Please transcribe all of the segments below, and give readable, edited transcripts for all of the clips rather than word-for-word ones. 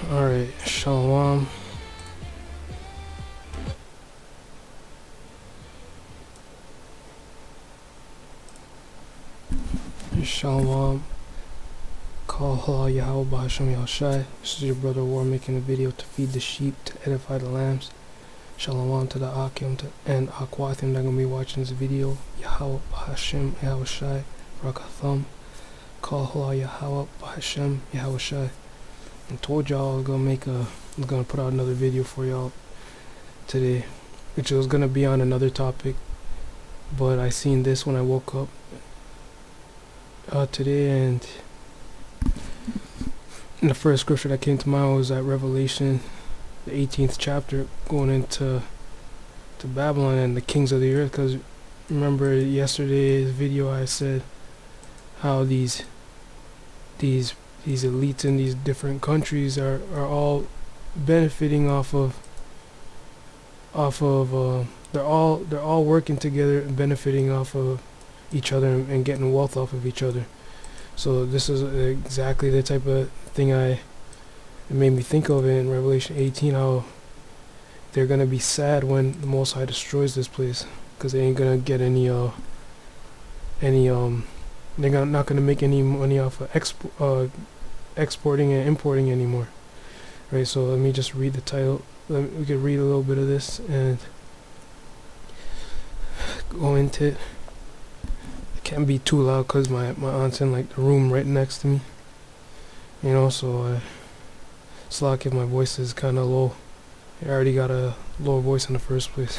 Alright, Shalom. Shalom. Call Halal Yahweh Bahasham Yahushai. This is your brother War making a video to feed the sheep, to edify the lambs. Shalom to the Akim and Akwathim that are going to be watching this video. Yahweh Bahasham Yahushai. Rakatham. Call Halal Yahweh Bahasham Yahushai. I told y'all I was gonna put out another video for y'all today, which was gonna be on another topic, but I seen this when I woke up today, and the first scripture that came to mind was at Revelation, the 18th chapter, going into Babylon and the kings of the earth. Because remember yesterday's video I said how these elites in these different countries are all benefiting off of they're all working together and benefiting off of each other and getting wealth off of each other. So this is exactly the type of thing it made me think of in Revelation 18, how they're gonna be sad when the Most High destroys this place, because they ain't gonna get any they're not gonna make any money off of exporting and importing anymore, right? So let me just read the title. We could read a little bit of this and go into it. It can't be too loud because my aunt's in like the room right next to me, you know, so it's like if my voice is kind of low. I already got a low voice in the first place.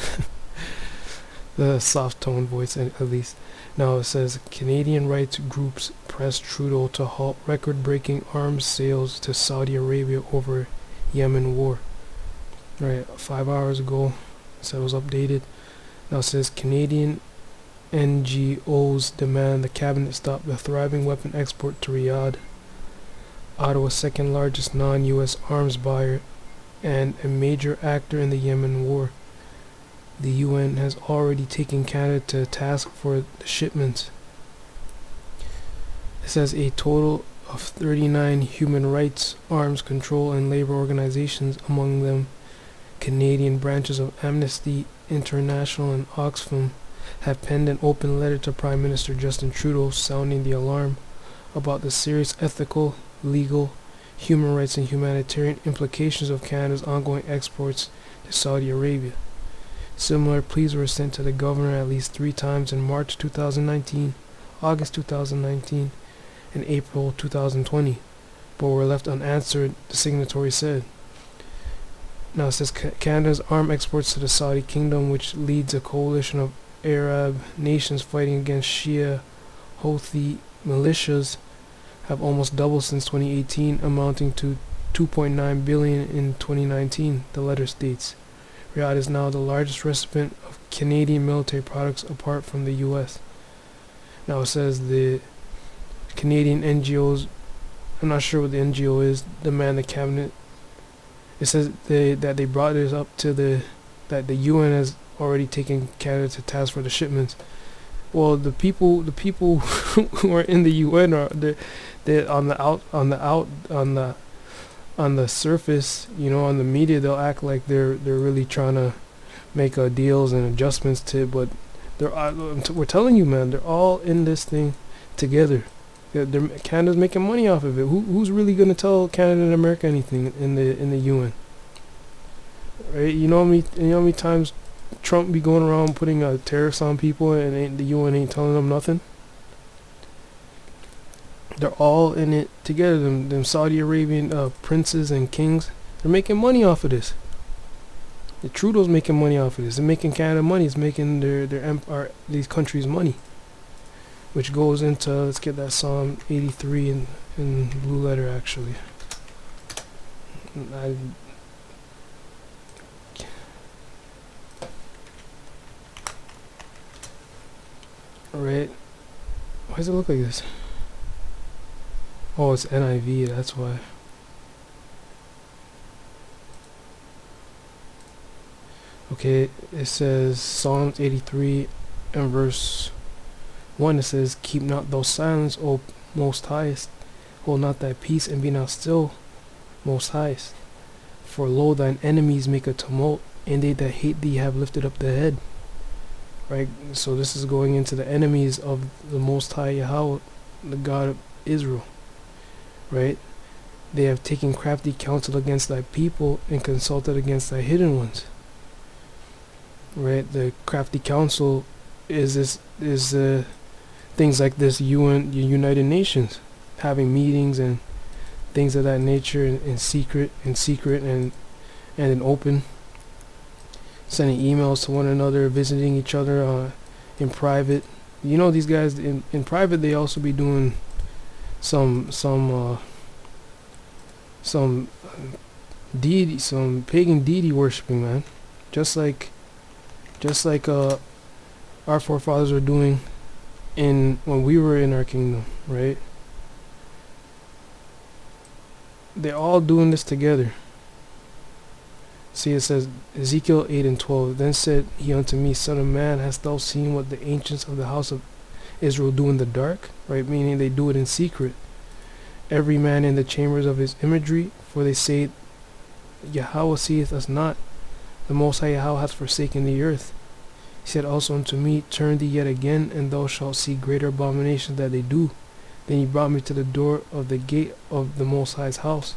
The soft tone voice at least. Now it says Canadian rights groups press Trudeau to halt record-breaking arms sales to Saudi Arabia over Yemen war. Right, 5 hours ago, so it was updated. Now it says Canadian NGOs demand the cabinet stop the thriving weapon export to Riyadh, Ottawa's second largest non-US arms buyer and a major actor in the Yemen war. The UN has already taken Canada to task for the shipments. It says a total of 39 human rights, arms control, and labor organizations, among them Canadian branches of Amnesty International and Oxfam, have penned an open letter to Prime Minister Justin Trudeau sounding the alarm about the serious ethical, legal, human rights, and humanitarian implications of Canada's ongoing exports to Saudi Arabia. Similar pleas were sent to the governor at least 3 times in March 2019, August 2019, and April 2020, but were left unanswered, the signatory said. Now it says Canada's arms exports to the Saudi kingdom, which leads a coalition of Arab nations fighting against Shia Houthi militias, have almost doubled since 2018, amounting to $2.9 billion in 2019, the letter states. Riyadh is now the largest recipient of Canadian military products apart from the US. Now it says the Canadian NGOs, I'm not sure what the NGO is, demand the cabinet. It says that they brought this up to that the UN has already taken Canada to task for the shipments. Well, the people who are in the UN are they're on the surface, you know, on the media, they'll act like they're really trying to make deals and adjustments to it, but we're telling you, man, they're all in this thing together. Canada's making money off of it. Who's really gonna tell Canada and America anything in the UN? Right? You know how many times Trump be going around putting tariffs on people and the UN ain't telling them nothing? They're all in it together. Them Saudi Arabian princes and kings, they're making money off of this. The Trudeau's making money off of this. They're making Canada money. It's making these countries money. Which goes into, let's get that Psalm 83 in blue letter actually. Alright. Why does it look like this? Oh, it's NIV, that's why. Okay, it says Psalms 83 and verse 1, it says, "Keep not thou silence, O Most Highest, hold not thy peace, and be not still. most highest. For lo, thine enemies make a tumult, and they that hate thee have lifted up the head. Right? So this is going into the enemies of the Most High Yahweh, the God of Israel. Right? They have taken crafty counsel against thy people and consulted against thy hidden ones. Right? The crafty counsel is things like this United Nations, having meetings and things of that nature in secret and in open, sending emails to one another, visiting each other in private. You know, these guys in private, they also be doing some deity, some pagan deity worshiping, man. Just like our forefathers were doing when we were in our kingdom, right? They're all doing this together. See, it says, Ezekiel 8:12. Then said he unto me, Son of man, hast thou seen what the ancients of the house of Israel do in the dark? Right? Meaning they do it in secret. Every man in the chambers of his imagery, for they say, Yahweh seeth us not. The Most High Yahweh hath forsaken the earth. He said also unto me, Turn thee yet again, and thou shalt see greater abominations that they do. Then he brought me to the door of the gate of the Most High's house,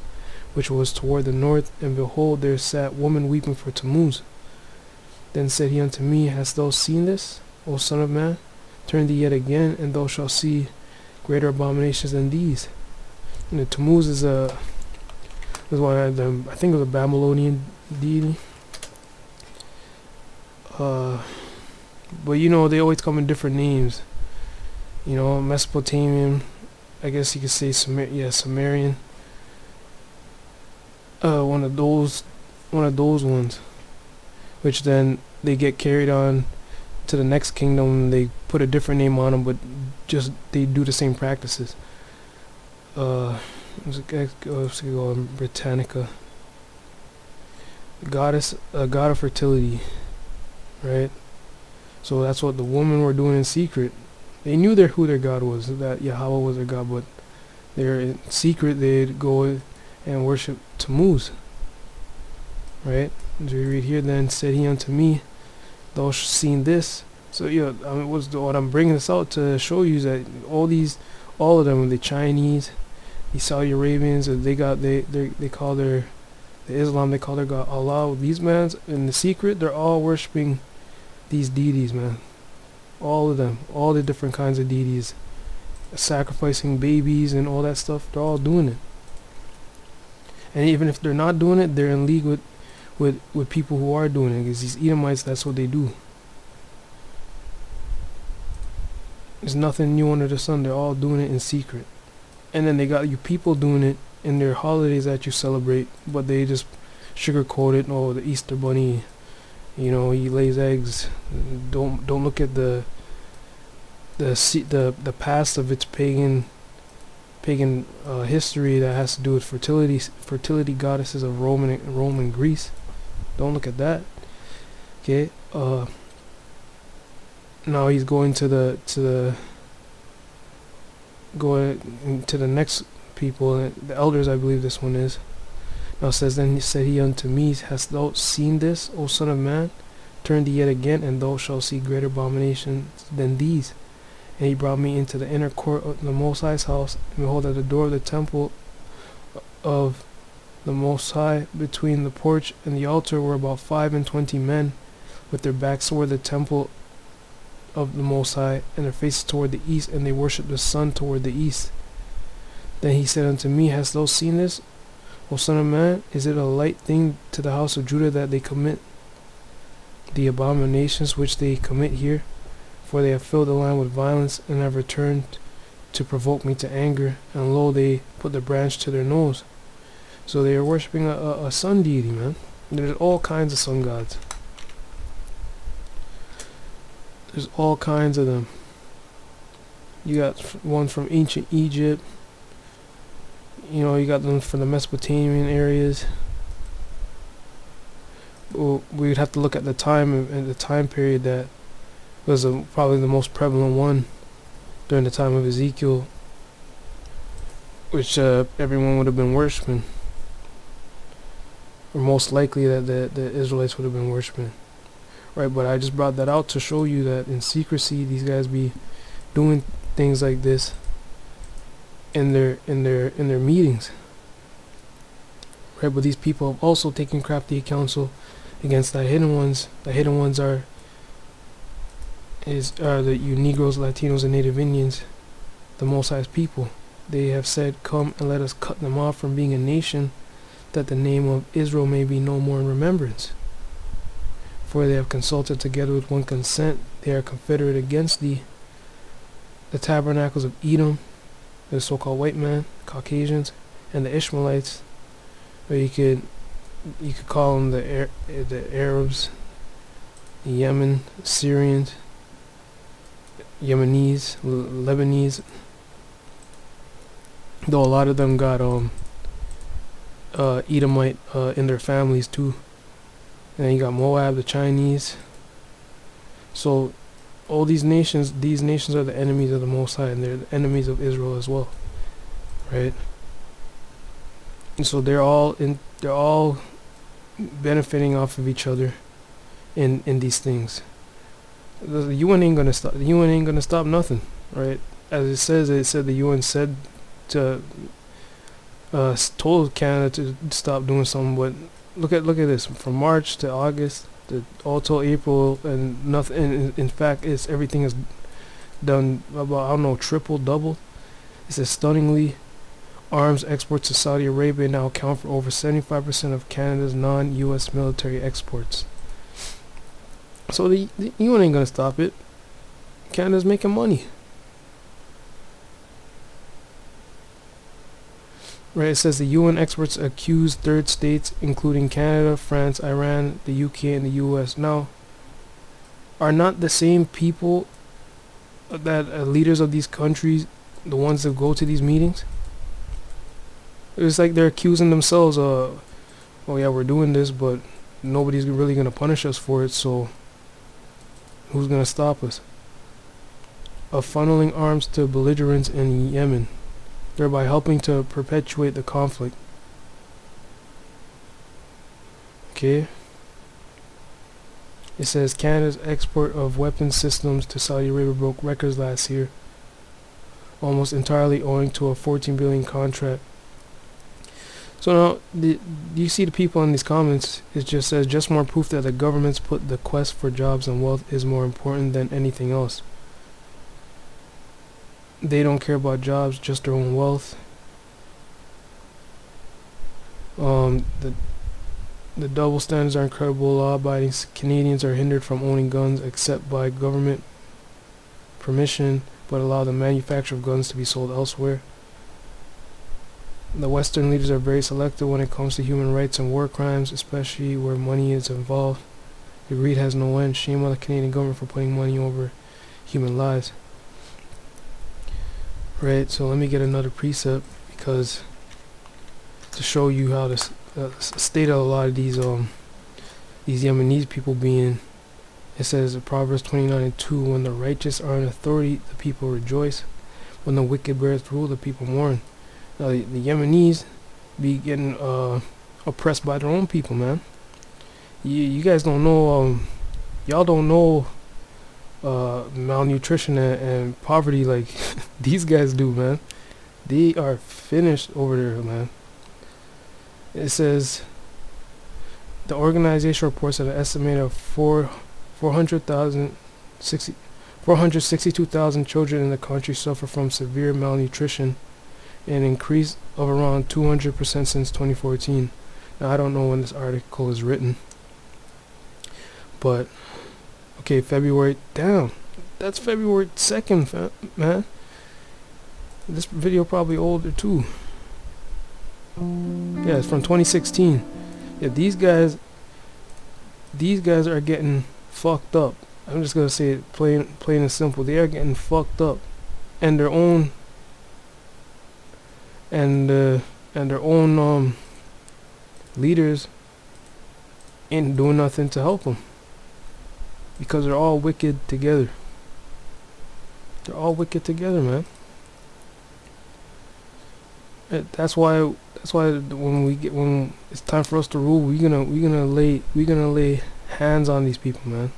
which was toward the north, and behold, there sat woman weeping for Tammuz. Then said he unto me, Hast thou seen this, O son of man? Turn thee yet again, and thou shalt see greater abominations than these. And the Tammuz was one of them, I think it was a Babylonian deity. But you know, they always come in different names. You know, Mesopotamian, I guess you could say Sumerian. One of those ones, which then they get carried on to the next kingdom. And they put a different name on them, but just they do the same practices. Let's go Britannica. A god of fertility, right? So that's what the women were doing in secret. They knew who their god was, that Yahweh was their god, but they're in secret. They'd go and worship Tammuz, right? As we read here, then said he unto me, Thou hast seen this. So yeah, I mean, what I'm bringing this out to show you is that all of them, the Chinese, the Saudi Arabians, they call the Islam, they call their god Allah. These men in the secret, they're all worshiping these deities, man. All of them, all the different kinds of deities, sacrificing babies and all that stuff. They're all doing it. And even if they're not doing it, they're in league with people who are doing it. Because these Edomites, that's what they do. There's nothing new under the sun. They're all doing it in secret. And then they got you people doing it in their holidays that you celebrate, but they just sugarcoat it. Oh, the Easter bunny, you know, he lays eggs. Don't look at the past of its pagan history that has to do with fertility goddesses of Rome and Greece. Don't look at that. Okay. Now he's going to the next people, the elders, I believe this one is. Now it says, Then said he unto me, Hast thou seen this, O son of man? Turn thee yet again, and thou shalt see greater abominations than these. And he brought me into the inner court of the Most High's house, and behold, at the door of the temple of the Most High, between the porch and the altar, were about 25 men, with their backs toward the temple of the Most High, and their faces toward the east, and they worshipped the sun toward the east. Then he said unto me, Hast thou seen this, O son of man? Is it a light thing to the house of Judah that they commit the abominations which they commit here? For they have filled the land with violence, and have returned to provoke me to anger, and lo, they put the branch to their nose. So they are worshipping a sun deity, man. There's all kinds of sun gods. There's all kinds of them. You got one from ancient Egypt. You know, you got them from the Mesopotamian areas. Well, we would have to look at the time and the time period that was probably the most prevalent one during the time of Ezekiel, which everyone would have been worshiping. or most likely that the Israelites would have been worshiping, right? But I just brought that out to show you that in secrecy these guys be doing things like this in their meetings, right? But these people have also taken crafty counsel against the hidden ones. The hidden ones are the you Negroes, Latinos, and Native Indians, the Most High's people. They have said, "Come and let us cut them off from being a nation, that the name of Israel may be no more in remembrance. For they have consulted together with one consent. They are confederate against the tabernacles of Edom, the so-called white man, Caucasians, and the Ishmaelites, or you could call them the Arabs, the Yemen, Syrians, Yemenis, Lebanese. Though a lot of them got Edomite in their families too. And then you got Moab, the Chinese. So all these nations are the enemies of the Most High, and they're the enemies of Israel as well, right? And so they're all benefiting off of each other in these things. The UN ain't gonna stop. The UN ain't gonna stop nothing, right? As it said the UN said to told Canada to stop doing something, but look at this, from March to August, all till April, and nothing. In fact, everything is done about, I don't know, triple, double. It says stunningly, arms exports to Saudi Arabia now account for over 75% of Canada's non-U.S. military exports. So the UN ain't gonna stop it. Canada's making money. Right, it says the UN experts accuse third states, including Canada, France, Iran, the UK, and the US. Now, are not the same people that leaders of these countries the ones that go to these meetings? It's like they're accusing themselves of, oh yeah, we're doing this, but nobody's really going to punish us for it, so who's going to stop us? Of funneling arms to belligerents in Yemen, thereby helping to perpetuate the conflict. Okay. It says Canada's export of weapons systems to Saudi Arabia broke records last year, almost entirely owing to a $14 billion contract. So now, do you see the people in these comments? It just says, just more proof that the governments put the quest for jobs and wealth is more important than anything else. They don't care about jobs, just their own wealth. The double standards are incredible. Law-abiding Canadians are hindered from owning guns except by government permission, but allow the manufacture of guns to be sold elsewhere. The Western leaders are very selective when it comes to human rights and war crimes, especially where money is involved. The greed has no end. Shame on the Canadian government for putting money over human lives. Right, so let me get another precept, because to show you how the state of a lot of these Yemenis people being, it says in Proverbs 29:2, when the righteous are in authority, the people rejoice. When the wicked beareth rule, the people mourn. Now the Yemenis be getting oppressed by their own people, man. You guys don't know, y'all don't know malnutrition and poverty like these guys do, man. They are finished over there, man. It says the organization reports that an estimated of 462,000 children in the country suffer from severe malnutrition, an increase of around 200% since 2014. Now I don't know when this article is written, but okay, February, damn, that's February 2nd, man. This video probably older too. Yeah, it's from 2016. Yeah, these guys are getting fucked up. I'm just gonna say it plain and simple. They are getting fucked up, and their own leaders ain't doing nothing to help them, because they're all wicked together. They're all wicked together, man. That's why That's why when it's time for us to rule, we're gonna lay hands on these people, man.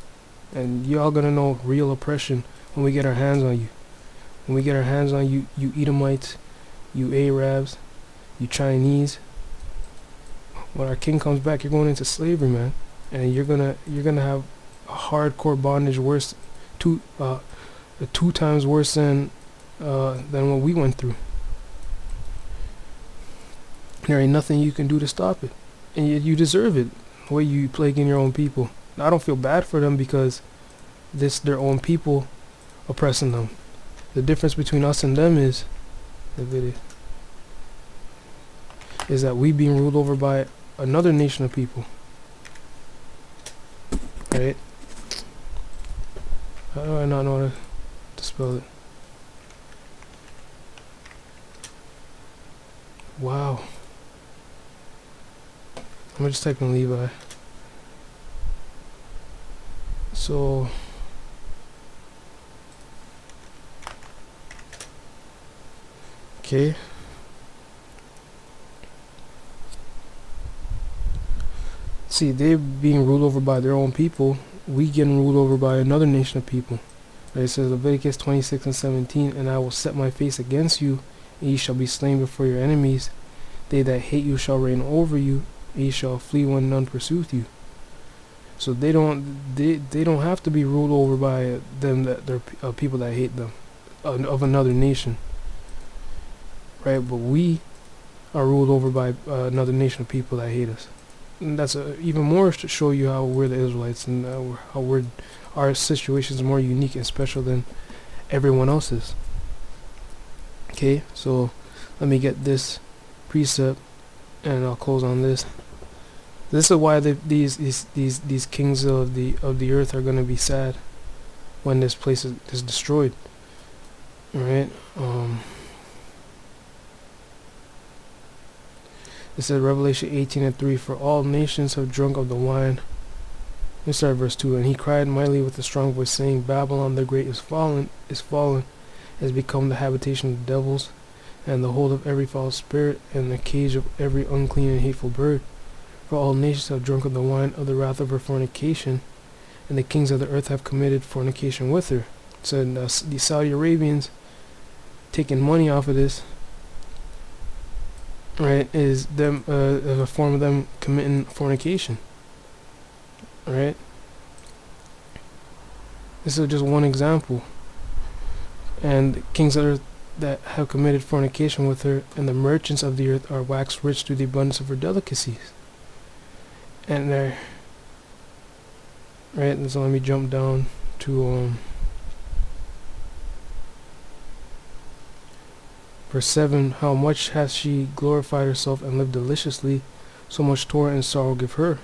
And y'all gonna know real oppression when we get our hands on you. When we get our hands on you, you Edomites, you Arabs, you Chinese. When our king comes back, you're going into slavery, man, and you're gonna have a hardcore bondage worse, two times worse than what we went through. There ain't nothing you can do to stop it, and you deserve it. The way you plaguing your own people. Now, I don't feel bad for them because their own people oppressing them. The difference between us and them is that we being ruled over by another nation of people. Right? How do I not know how to spell it? Wow. I'm gonna just type in Levi. So okay. See, they being ruled over by their own people, we getting ruled over by another nation of people. Right? It says Leviticus 26 and 17, and I will set my face against you, and ye shall be slain before your enemies. They that hate you shall reign over you, and ye shall flee when none pursueth you. So they don't have to be ruled over by them, that they're people that hate them, of another nation. Right? But we are ruled over by another nation of people that hate us. And that's even more to show you how we're the Israelites, and how our situation is more unique and special than everyone else's. Okay, so let me get this precept, and I'll close on this. This is why these kings of the earth are going to be sad when this place is destroyed. All right. It said Revelation 18 and 3, for all nations have drunk of the wine. Let's start verse 2. And he cried mightily with a strong voice, saying, Babylon the great is fallen, has become the habitation of devils, and the hold of every foul spirit, and the cage of every unclean and hateful bird. For all nations have drunk of the wine of the wrath of her fornication, and the kings of the earth have committed fornication with her. So the Saudi Arabians taking money off of this, right, is them a form of them committing fornication. Right? This is just one example. And the kings of the earth that have committed fornication with her, and the merchants of the earth are waxed rich through the abundance of her delicacies. And they're right, and so let me jump down to verse 7. How much hath she glorified herself and lived deliciously, so much toil and sorrow give her.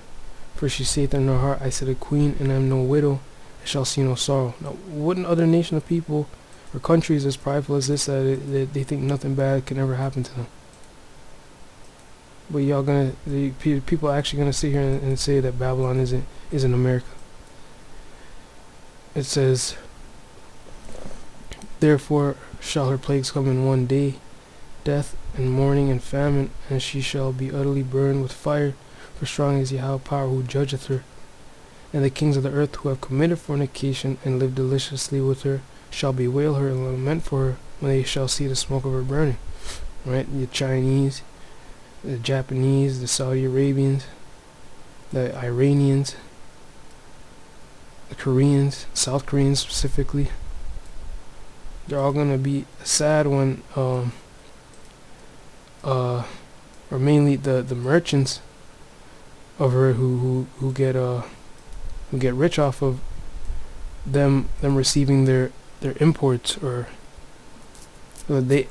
For she saith in her heart, I sit a queen, and am no widow, and shall see no sorrow. Now, wouldn't other nation of people or countries as prideful as this, that they think nothing bad can ever happen to them? But people are actually gonna sit here and say that Babylon isn't America. It says, therefore shall her plagues come in one day, death and mourning and famine, and she shall be utterly burned with fire, for strong is Yahweh power who judgeth her. And the kings of the earth who have committed fornication and lived deliciously with her shall bewail her and lament for her when they shall see the smoke of her burning. Right? The Chinese, the Japanese, the Saudi Arabians, the Iranians, the Koreans, South Koreans specifically. They're all gonna be sad when or mainly the merchants of her who get rich off of them receiving their imports, or they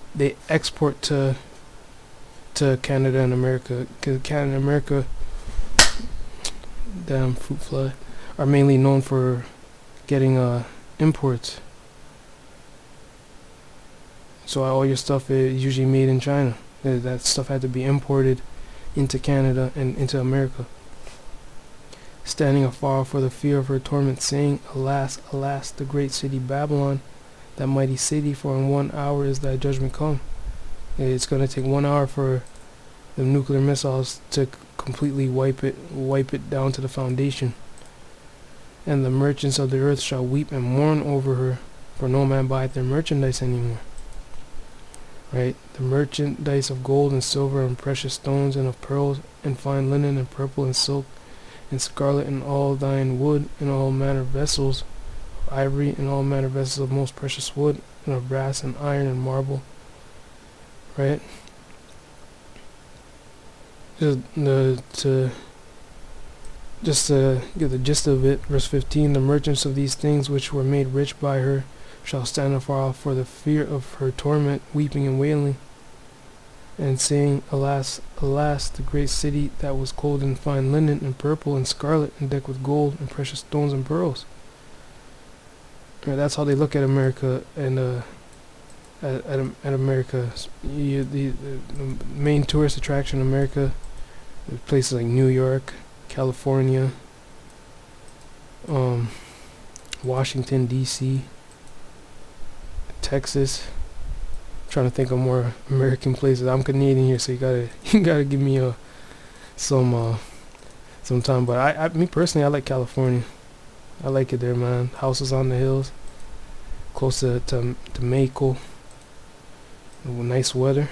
export to Canada and America, because Canada and America, damn fruit fly, are mainly known for getting imports. So all your stuff is usually made in China. That stuff had to be imported into Canada and into America. Standing afar for the fear of her torment, saying, Alas, alas, the great city Babylon, that mighty city, for in 1 hour is thy judgment come. It's going to take 1 hour for the nuclear missiles to completely wipe it down to the foundation. And the merchants of the earth shall weep and mourn over her, for no man buyeth their merchandise anymore. Right? The merchandise of gold and silver and precious stones and of pearls and fine linen and purple and silk and scarlet and all thine wood and all manner of vessels of ivory and all manner of vessels of most precious wood and of brass and iron and marble. Right? Just to get the gist of it, verse 15, the merchants of these things which were made rich by her shall stand afar off for the fear of her torment, weeping and wailing, and saying, Alas, alas, the great city that was clothed in fine linen and purple and scarlet and decked with gold and precious stones and pearls. Right, that's how they look at America and at America. The main tourist attraction in America, places like New York, California, Washington D.C., Texas. I'm trying to think of more American places. I'm Canadian here, so you gotta give me some time. But me personally, I like California. I like it there, man. Houses on the hills, close to Maco. Nice weather.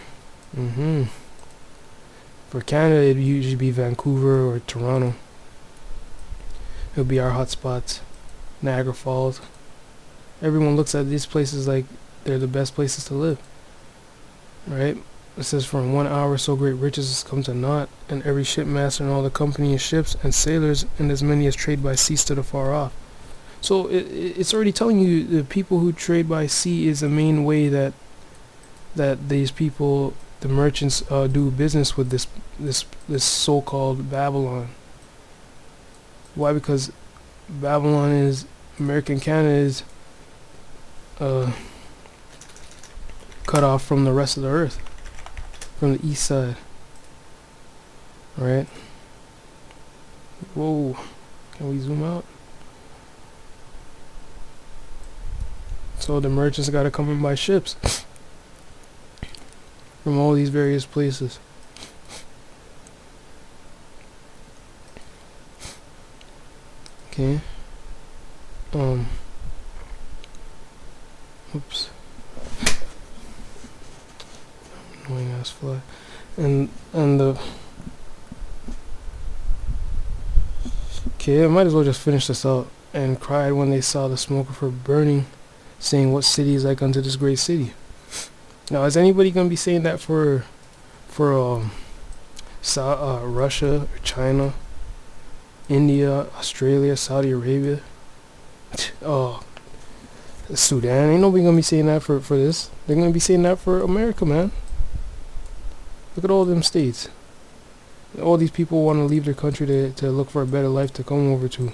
For Canada, it'd usually be Vancouver or Toronto. It'll be our hot spots. Niagara Falls. Everyone looks at these places like they're the best places to live. Right? It says, for in 1 hour so great riches come to naught, and every shipmaster and all the company of ships and sailors and as many as trade by sea stood afar off. So it's already telling you the people who trade by sea is the main way that these people, the merchants, do business with this so-called Babylon. Why? Because Babylon is American Canada is cut off from the rest of the earth, from the east side. Right? Whoa! Can we zoom out? So the merchants got to come in by ships from all these various places. Okay. Oops. Annoying ass fly. And the. Okay, I might as well just finish this out. And cried when they saw the smoke of her burning, saying, What city is like unto this great city? Now, is anybody gonna be saying that for Russia, or China, India, Australia, Saudi Arabia, Sudan? Ain't nobody gonna be saying that for this. They're gonna be saying that for America, man. Look at all them states. All these people want to leave their country to look for a better life to come over to.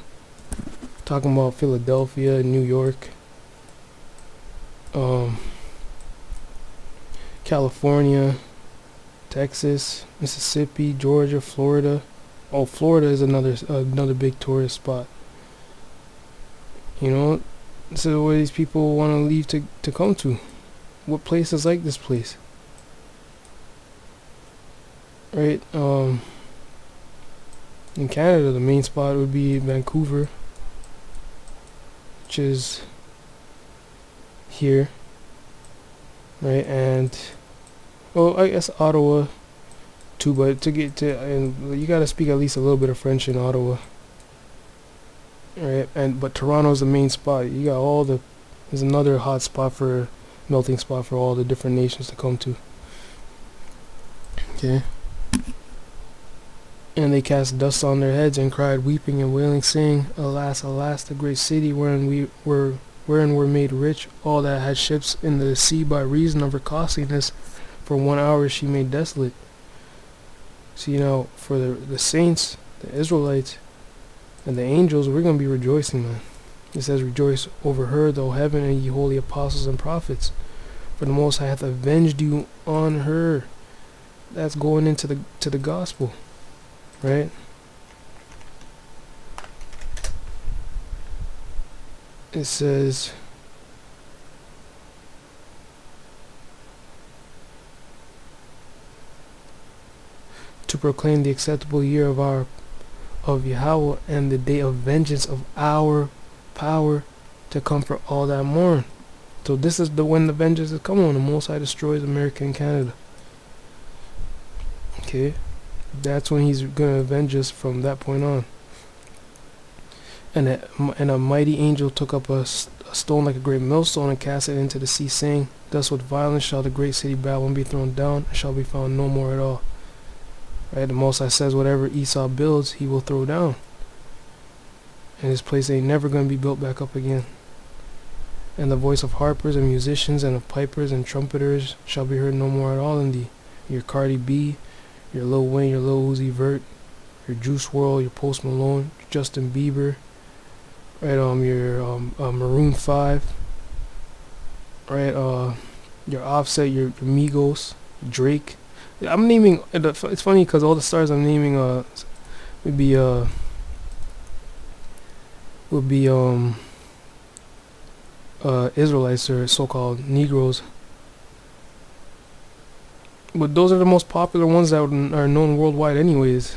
Talking about Philadelphia, New York, California, Texas, Mississippi, Georgia, Florida. Oh, Florida is another big tourist spot. You know, so where these people want to leave to come to. What place is like this place? Right? In Canada, the main spot would be Vancouver, which is here. Right? And I guess Ottawa too, but and you gotta speak at least a little bit of French in Ottawa. Right? But Toronto's the main spot. You got there's another hot spot melting spot for all the different nations to come to. Okay. And they cast dust on their heads and cried, weeping and wailing, saying, Alas, alas, the great city wherein were made rich all that had ships in the sea by reason of her costliness. For 1 hour she made desolate. See, now, for the saints, the Israelites, and the angels, we're going to be rejoicing, man. It says, Rejoice over her, though heaven and ye holy apostles and prophets. For the Most High hath avenged you on her. That's going into the gospel. Right? It says, to proclaim the acceptable year of Yahweh, and the day of vengeance of our power, to comfort all that mourn. So this is when the vengeance is coming, when the Most High destroys America and Canada. Okay, that's when he's gonna avenge us from that point on. And a mighty angel took up a stone like a great millstone and cast it into the sea, saying, "Thus with violence shall the great city Babylon be thrown down, and shall be found no more at all." Right? The Most High says whatever Esau builds, he will throw down. And this place ain't never going to be built back up again. And the voice of harpers and musicians and of pipers and trumpeters shall be heard no more at all in thee. Your Cardi B, your Lil Wayne, your Lil Uzi Vert, your Juice WRLD, your Post Malone, your Justin Bieber, right? Your Maroon 5, right? Your Offset, your Migos, Drake. I'm naming. It's funny because all the stars I'm naming would be Israelites or so-called Negroes. But those are the most popular ones that are known worldwide, anyways.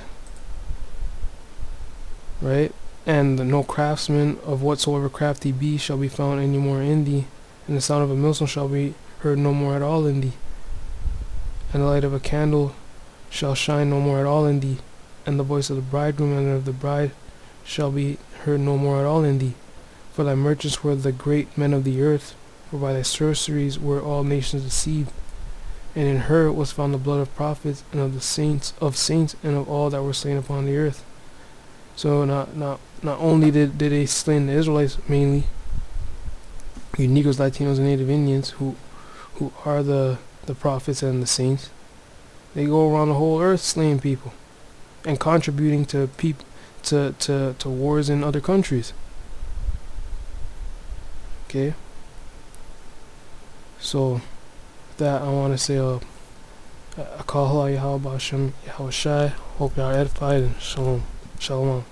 Right? And no craftsman of whatsoever craft he be shall be found any more in thee, and the sound of a millstone shall be heard no more at all in thee, and the light of a candle shall shine no more at all in thee, and the voice of the bridegroom and of the bride shall be heard no more at all in thee. For thy merchants were the great men of the earth, for by thy sorceries were all nations deceived. And in her was found the blood of prophets and of the saints, and of all that were slain upon the earth. So not only did they slay the Israelites mainly, you Negroes, Latinos, and Native Indians who are the prophets and the saints, they go around the whole earth slaying people and contributing to wars in other countries. Okay. So with that, I want to say Akahal Yahweh Bashem Yahweh Shai. Hope y'all are edified, and shalom. Shalom.